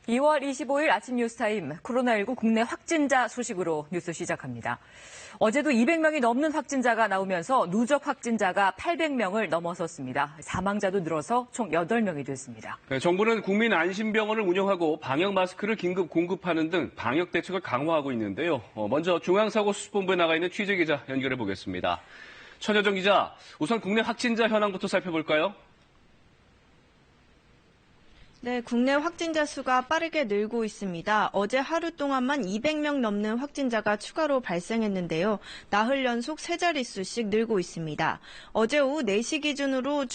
2월 25일 아침 뉴스타임 코로나19 국내 확진자 소식으로 뉴스 시작합니다. 어제도 200명이 넘는 확진자가 나오면서 누적 확진자가 800명을 넘어섰습니다. 사망자도 늘어서 총 8명이 됐습니다. 정부는 국민안심병원을 운영하고 방역 마스크를 긴급 공급하는 등 방역 대책을 강화하고 있는데요. 먼저 중앙사고수습본부에 나가 있는 취재기자 연결해 보겠습니다. 천여정 기자, 우선 국내 확진자 현황부터 살펴볼까요? 네, 국내 확진자 수가 빠르게 늘고 있습니다. 어제 하루 동안만 200명 넘는 확진자가 추가로 발생했는데요. 나흘 연속 세 자릿수씩 늘고 있습니다. 어제 오후 4시 기준으로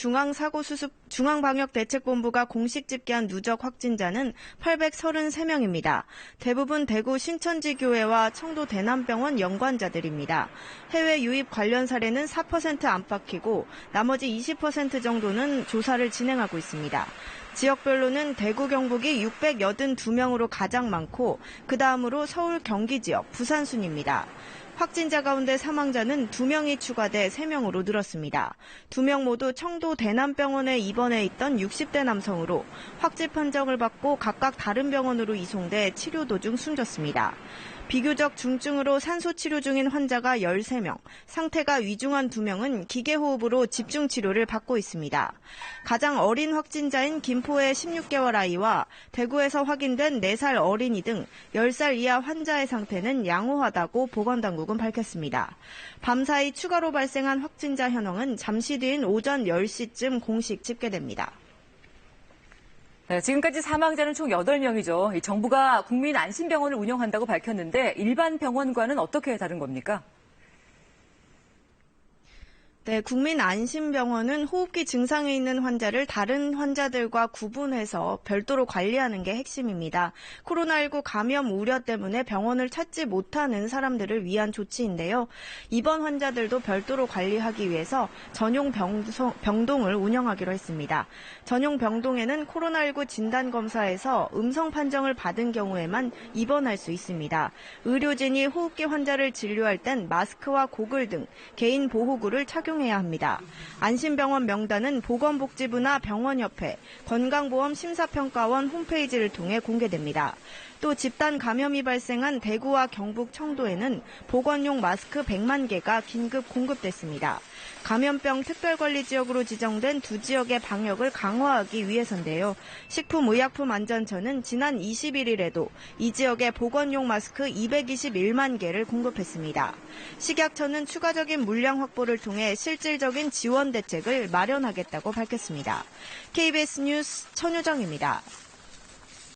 중앙방역대책본부가 공식 집계한 누적 확진자는 833명입니다. 대부분 대구 신천지교회와 청도 대남병원 연관자들입니다. 해외 유입 관련 사례는 4% 안팎이고 나머지 20% 정도는 조사를 진행하고 있습니다. 지역별로는 대구, 경북이 682명으로 가장 많고 그 다음으로 서울, 경기 지역, 부산 순입니다. 확진자 가운데 사망자는 2명이 추가돼 3명으로 늘었습니다. 2명 모두 청도 대남병원에 입원해 있던 60대 남성으로 확진 판정을 받고 각각 다른 병원으로 이송돼 치료 도중 숨졌습니다. 비교적 중증으로 산소 치료 중인 환자가 13명, 상태가 위중한 2명은 기계호흡으로 집중치료를 받고 있습니다. 가장 어린 확진자인 김포의 16개월 아이와 대구에서 확인된 4살 어린이 등 10살 이하 환자의 상태는 양호하다고 보건당국은 밝혔습니다. 밤사이 추가로 발생한 확진자 현황은 잠시 뒤인 오전 10시쯤 공식 집계됩니다. 네, 지금까지 사망자는 총 8명이죠. 정부가 국민안심병원을 운영한다고 밝혔는데 일반 병원과는 어떻게 다른 겁니까? 네, 국민안심병원은 호흡기 증상이 있는 환자를 다른 환자들과 구분해서 별도로 관리하는 게 핵심입니다. 코로나19 감염 우려 때문에 병원을 찾지 못하는 사람들을 위한 조치인데요. 입원 환자들도 별도로 관리하기 위해서 전용 병동을 운영하기로 했습니다. 전용 병동에는 코로나19 진단검사에서 음성 판정을 받은 경우에만 입원할 수 있습니다. 의료진이 호흡기 환자를 진료할 땐 마스크와 고글 등 개인 보호구를 착용해야 합니다. 안심병원 명단은 보건복지부나 병원협회, 건강보험심사평가원 홈페이지를 통해 공개됩니다. 또 집단 감염이 발생한 대구와 경북 청도에는 보건용 마스크 100만 개가 긴급 공급됐습니다. 감염병 특별관리지역으로 지정된 두 지역의 방역을 강화하기 위해서인데요. 식품의약품안전처는 지난 21일에도 이 지역에 보건용 마스크 221만 개를 공급했습니다. 식약처는 추가적인 물량 확보를 통해 실질적인 지원 대책을 마련하겠다고 밝혔습니다. KBS 뉴스 천유정입니다.